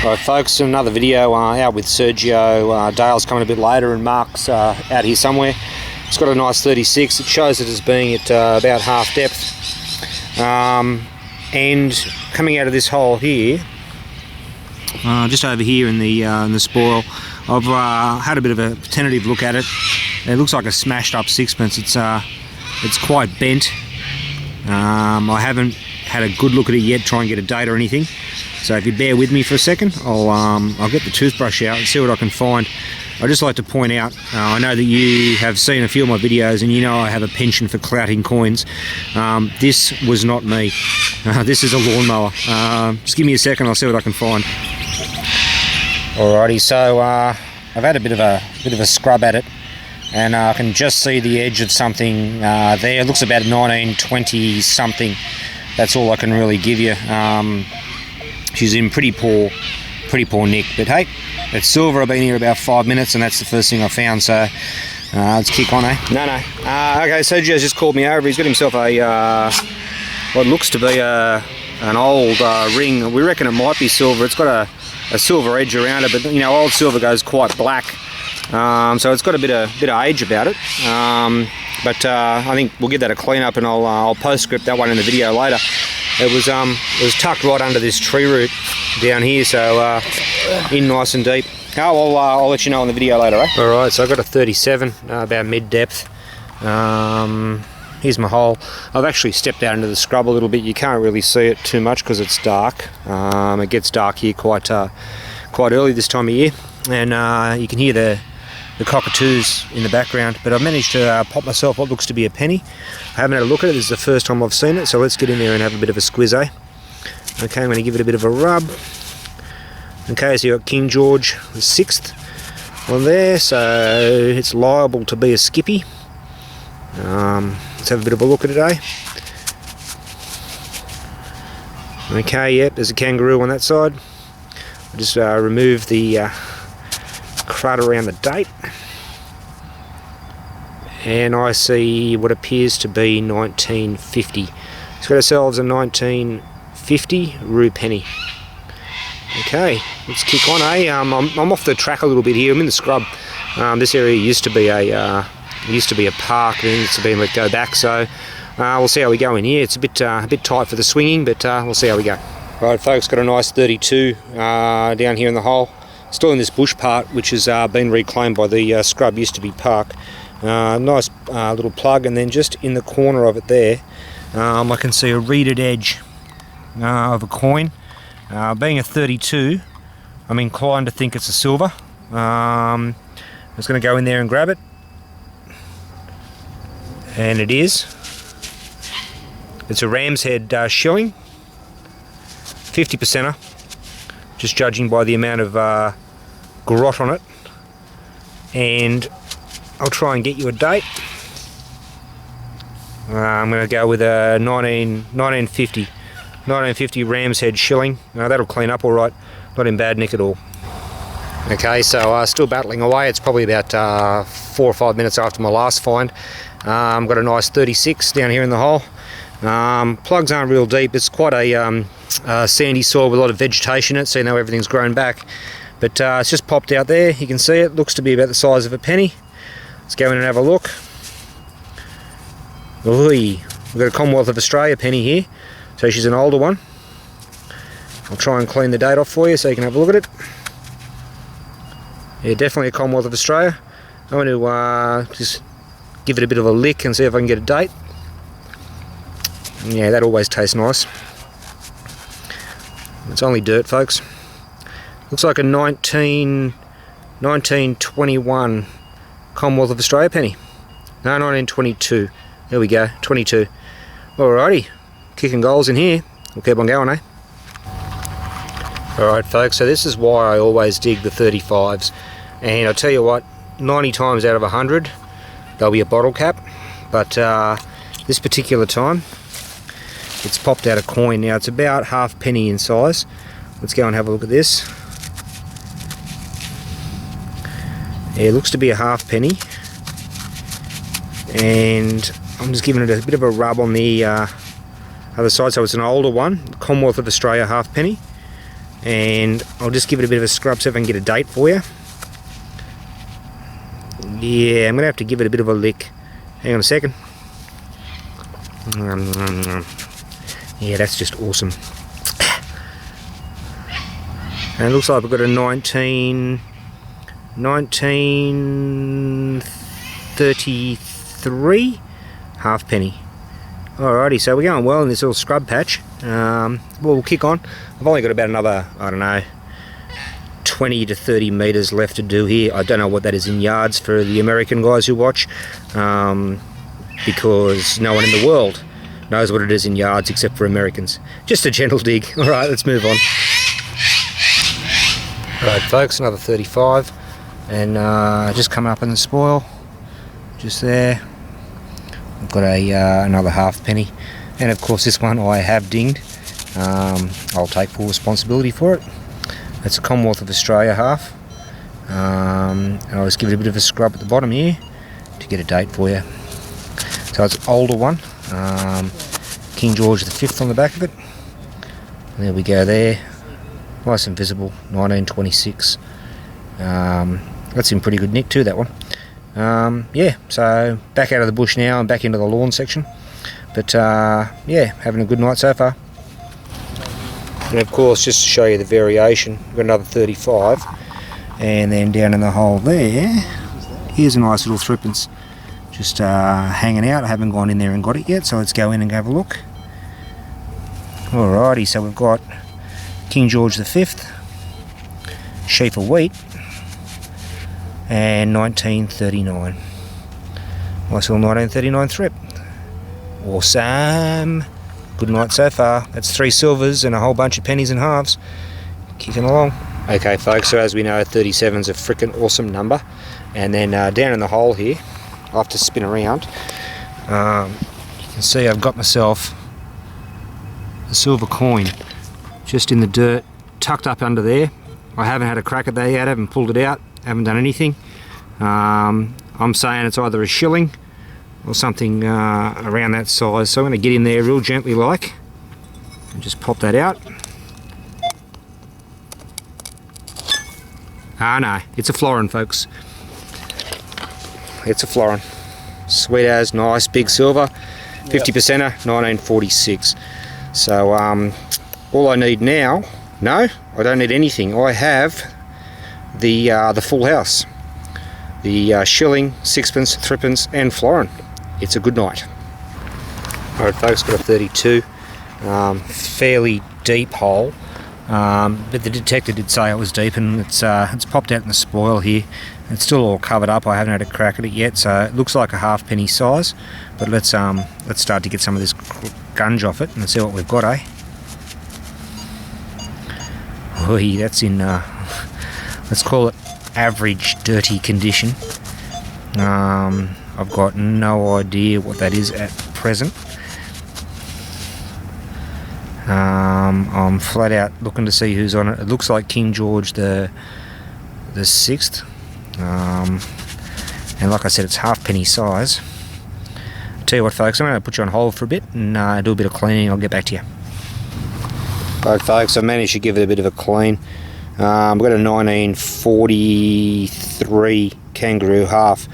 Alright folks, another video out with Sergio. Dale's coming a bit later and Mark's out here somewhere. It's got a nice 36. It shows it as being at about half depth. And coming out of this hole here, just over here in the spoil, I've had a bit of a tentative look at it. It looks like a smashed up sixpence. It's quite bent. I haven't had a good look at it yet, try and get a date or anything. So if you bear with me for a second, I'll get the toothbrush out and see what I can find. I'd just like to point out, I know that you have seen a few of my videos and you know I have a penchant for clouting coins. This was not me. This is a lawnmower. Just give me a second, I'll see what I can find. Alrighty, so I've had a bit of a scrub at it, and I can just see the edge of something there. It looks about 1920 something. That's all I can really give you. She's in pretty poor nick, but hey, it's silver. I've been here about 5 minutes and that's the first thing I found, so let's kick on, eh? No. Okay, Sergio's just called me over. He's got himself a what looks to be an old ring. We reckon it might be silver. It's got a silver edge around it, but you know, old silver goes quite black, so it's got a bit of age about it. But I think we'll give that a clean up, and I'll postscript that one in the video later. It was tucked right under this tree root down here, so in nice and deep. Oh, I'll let you know in the video later, eh? Alright, so I've got a 37, about mid-depth. Here's my hole. I've actually stepped out into the scrub a little bit. You can't really see it too much because it's dark. It gets dark here quite early this time of year, and you can hear the cockatoos in the background, but I've managed to pop myself what looks to be a penny. I haven't had a look at it. This is the first time I've seen it, so let's get in there and have a bit of a squiz, eh? Okay, I'm going to give it a bit of a rub. Okay, so you've got King George the 6th on there, so it's liable to be a skippy. Let's have a bit of a look at it, eh? Okay, yep, there's a kangaroo on that side. I'll just remove the crud around the date, and I see what appears to be 1950. Let's get ourselves a 1950 rue penny. Okay, let's kick on, eh? I'm off the track a little bit here. I'm in the scrub. This area used to be a park, and it used to be let go back. So we'll see how we go in here. It's a bit tight for the swinging, but we'll see how we go. Right, folks, got a nice 32 down here in the hole. Still in this bush part, which has been reclaimed by the scrub. Used to be park. Nice little plug, and then just in the corner of it there, I can see a reeded edge of a coin. Being a 32, I'm inclined to think it's a silver. I'm just going to go in there and grab it, and it is. It's a ram's head shilling, 50%er. Just judging by the amount of grot on it, and I'll try and get you a date. I'm going to go with a 1950 ram's head shilling. That'll clean up all right, not in bad nick at all. Okay, so still battling away. It's probably about 4 or 5 minutes after my last find. I've got a nice 36 down here in the hole. Plugs aren't real deep. It's quite a sandy soil with a lot of vegetation in it, so you know everything's grown back. But it's just popped out there. You can see it. Looks to be about the size of a penny. Let's go in and have a look. Ooh, we've got a Commonwealth of Australia penny here, so she's an older one. I'll try and clean the date off for you so you can have a look at it. Yeah, definitely a Commonwealth of Australia. I'm going to just give it a bit of a lick and see if I can get a date. Yeah, that always tastes nice. It's only dirt, folks. Looks like a 1921 Commonwealth of Australia penny. No, 1922. There we go, 22. Alrighty, kicking goals in here. We'll keep on going, eh? Alright, folks, so this is why I always dig the 35s. And I'll tell you what, 90 times out of 100, they'll be a bottle cap. But this particular time, it's popped out a coin. Now, it's about half penny in size. Let's go and have a look at this. Yeah, it looks to be a half penny. And I'm just giving it a bit of a rub on the other side. So it's an older one, Commonwealth of Australia half penny. and I'll just give it a bit of a scrub so if I can get a date for you. Yeah, I'm going to have to give it a bit of a lick. Hang on a second. Yeah, that's just awesome. And it looks like we've got a 1933 halfpenny. Alrighty, so we're going well in this little scrub patch. Well, we'll kick on. I've only got about another, I don't know, 20 to 30 metres left to do here. I don't know what that is in yards for the American guys who watch, because no one in the world knows what it is in yards except for Americans. Just a gentle dig. Alright, let's move on. Alright folks, another 35, and just coming up in the spoil, just there. I've got another halfpenny, and of course this one I have dinged. I'll take full responsibility for it. It's a Commonwealth of Australia half, and I'll just give it a bit of a scrub at the bottom here to get a date for you. So it's an older one, King George V on the back of it. And there we go there, nice and visible, 1926. That's in pretty good nick too, that one. Yeah, so back out of the bush now and back into the lawn section, but yeah, having a good night so far. And of course, just to show you the variation, we've got another 35, and then down in the hole there, here's a nice little threepence just hanging out. I haven't gone in there and got it yet, so let's go in and have a look. Alrighty, so we've got King George V, sheaf of wheat, and 1939. Nice little 1939 thrip. Awesome. Good night so far. That's 3 silvers and a whole bunch of pennies and halves. Kicking along. Okay folks, so as we know, 37's a freaking awesome number. And then down in the hole here, I'll have to spin around. You can see I've got myself a silver coin just in the dirt, tucked up under there. I haven't had a crack at that yet, I haven't pulled it out, haven't done anything. I'm saying it's either a shilling or something around that size, so I'm going to get in there real gently like and just pop that out. Ah no, it's a florin folks, it's a florin. Sweet as, nice big silver, 50%er, 1946. So all I need now, no, I don't need anything. I have the full house, the shilling, sixpence, threepence and florin. It's a good night. Alright folks, got a 32, fairly deep hole, but the detector did say it was deep, and it's popped out in the spoil here. It's still all covered up. I haven't had a crack at it yet, so it looks like a halfpenny size. But let's start to get some of this gunge off it and see what we've got, eh? Oi, that's in let's call it average dirty condition. I've got no idea what that is at present. I'm flat out looking to see who's on it. It looks like King George the 6th, and like I said, it's halfpenny size. I'll tell you what folks, I'm going to put you on hold for a bit and do a bit of cleaning. I'll get back to you. Alright folks, I managed to give it a bit of a clean. I've got a 1943 kangaroo half,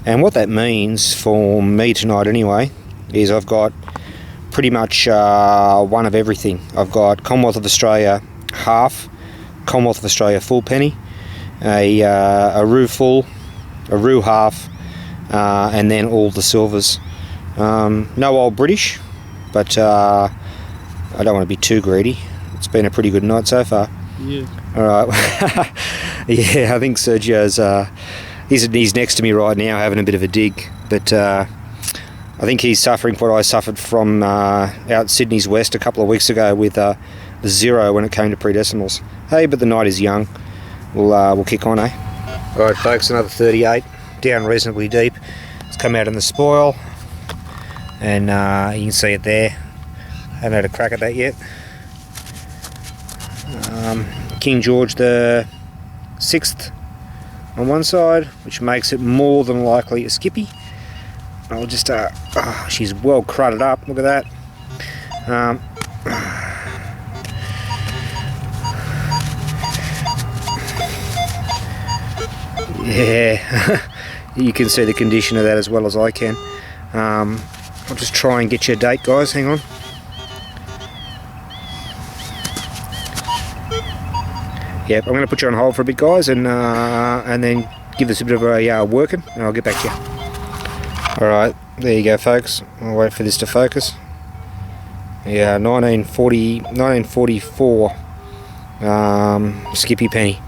and what that means for me tonight anyway is I've got pretty much one of everything. I've got Commonwealth of Australia half, Commonwealth of Australia full penny, a roux full, a roux half, and then all the silvers. No old British, but I don't want to be too greedy. It's been a pretty good night so far. Yeah. Alright. Yeah, I think Sergio's he's next to me right now having a bit of a dig, but I think he's suffering what I suffered from out Sydney's West a couple of weeks ago with the 0 when it came to pre-decimals. Hey, but the night is young. We'll kick on, eh? Alright folks, another 38, down reasonably deep. It's come out in the spoil, and you can see it there. Haven't had a crack at that yet. King George the 6th on one side, which makes it more than likely a skippy. I'll just she's well crudded up, look at that. Yeah, you can see the condition of that as well as I can. I'll just try and get you a date, guys. Hang on. Yep, I'm going to put you on hold for a bit, guys, and then give this a bit of a working, and I'll get back to you. Alright, there you go, folks. I'll wait for this to focus. Yeah, 1944 Skippy penny.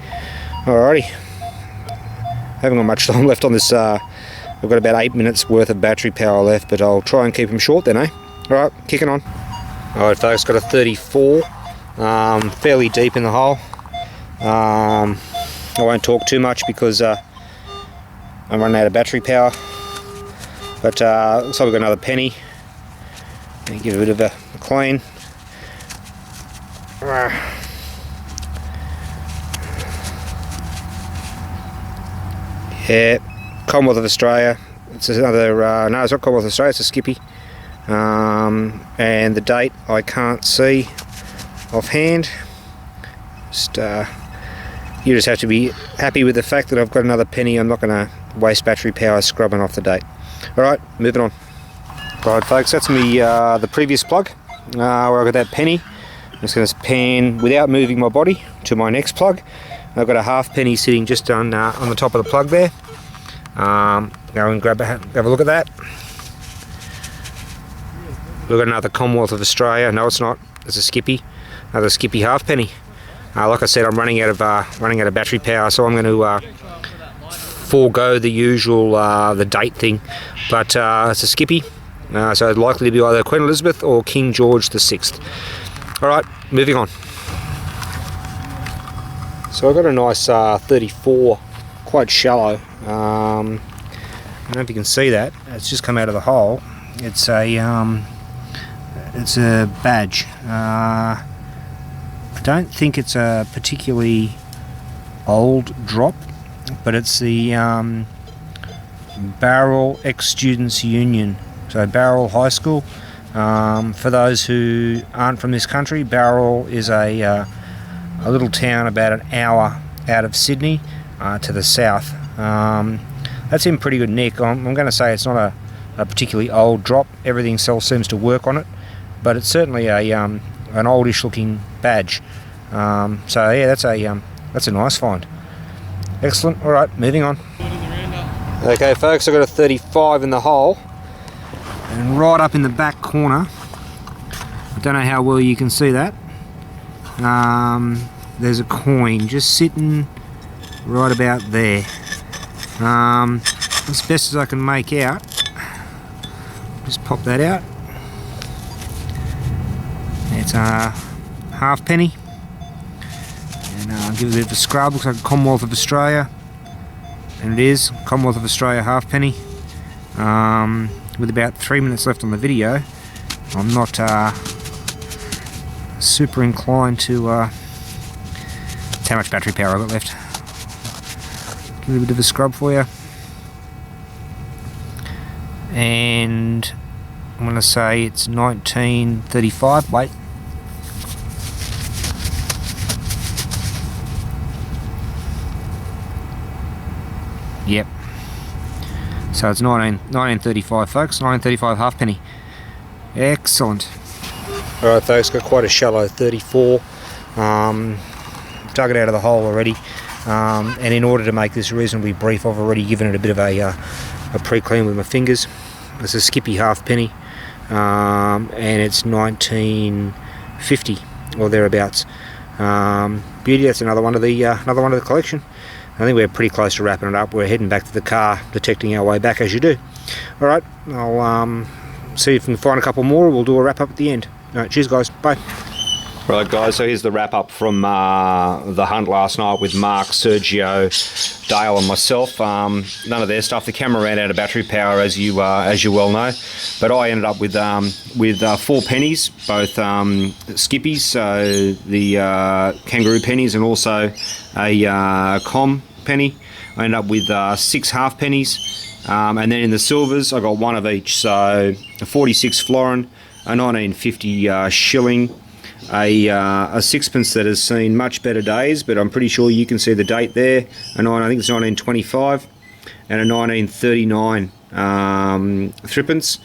Alrighty. Haven't got much time left on this. I've got about 8 minutes worth of battery power left, but I'll try and keep them short then, eh? Alright, kicking on. Alright, folks, got a 34. Fairly deep in the hole. I won't talk too much because I'm running out of battery power. But looks like we've got another penny. Give it a bit of a clean. Yeah, Commonwealth of Australia. It's another, no, it's not Commonwealth of Australia, it's a Skippy. And the date I can't see offhand. You just have to be happy with the fact that I've got another penny. I'm not going to waste battery power scrubbing off the date. Alright, moving on. Right, folks, that's me, the previous plug where I got that penny. I'm just going to pan without moving my body to my next plug. I've got a half penny sitting just on the top of the plug there. Go and have a look at that. We've got another Commonwealth of Australia. No, it's not. It's a Skippy. Another Skippy half penny. Like I said, I'm running out of battery power, so I'm going to forego the usual the date thing. But it's a Skippy. So it's likely to be either Queen Elizabeth or King George VI. Alright, moving on. So I've got a nice 34, quite shallow. I don't know if you can see that. It's just come out of the hole. It's a badge. I don't think it's a particularly old drop, but it's the Barrel Ex-Students Union. So Barrel High School. For those who aren't from this country, Barrel is a little town about an hour out of Sydney to the south. That's in pretty good nick. I'm going to say it's not a particularly old drop. Everything else seems to work on it, but it's certainly an oldish looking badge. So yeah, that's a nice find. Excellent. All right, moving on. Okay, folks, I've got a 35 in the hole. And right up in the back corner, I don't know how well you can see that, there's a coin just sitting right about there. As best as I can make out, just pop that out. It's a half penny, and I'll give it a bit of a scrub. Looks like a Commonwealth of Australia, and it is Commonwealth of Australia half penny. With about 3 minutes left on the video, I'm not super inclined to that's how much battery power I've got left. Give it a bit of a scrub for you, and I'm going to say it's 1935. Wait, yep. So it's 1935, folks. 1935 halfpenny. Excellent. Alright, folks, got quite a shallow 34. Dug it out of the hole already. And in order to make this reasonably brief, I've already given it a bit of a pre-clean with my fingers. It's a Skippy halfpenny. And it's 1950 or thereabouts. Beauty. That's another one of the collection. I think we're pretty close to wrapping it up. We're heading back to the car, detecting our way back as you do. Alright, I'll see if we can find a couple more. We'll do a wrap up at the end. Alright, cheers guys, bye. Right guys, so here's the wrap up from the hunt last night with Mark, Sergio, Dale and myself. None of their stuff. The camera ran out of battery power as you well know. But I ended up with 4 pennies, both Skippies, so the kangaroo pennies, and also a com penny. I ended up with 6 half pennies, and then in the silvers I got one of each, so a 46 florin, a 1950 shilling, a sixpence that has seen much better days, but I'm pretty sure you can see the date there. I think it's 1925 and a 1939 threepence.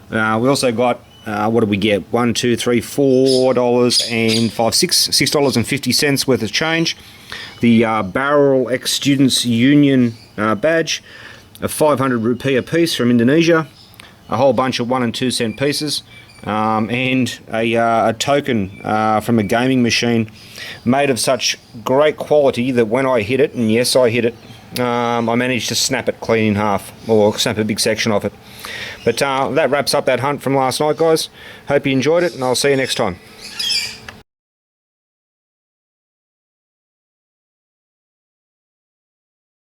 We also got, what did we get? $4 and $6.50 worth of change. The Barrel Ex Students Union badge, a 500 rupee a piece from Indonesia, a whole bunch of 1 and 2 cent pieces, and a token from a gaming machine made of such great quality that when I hit it, and yes, I hit it, I managed to snap it clean in half, or snap a big section of it. But that wraps up that hunt from last night, guys. Hope you enjoyed it, and I'll see you next time.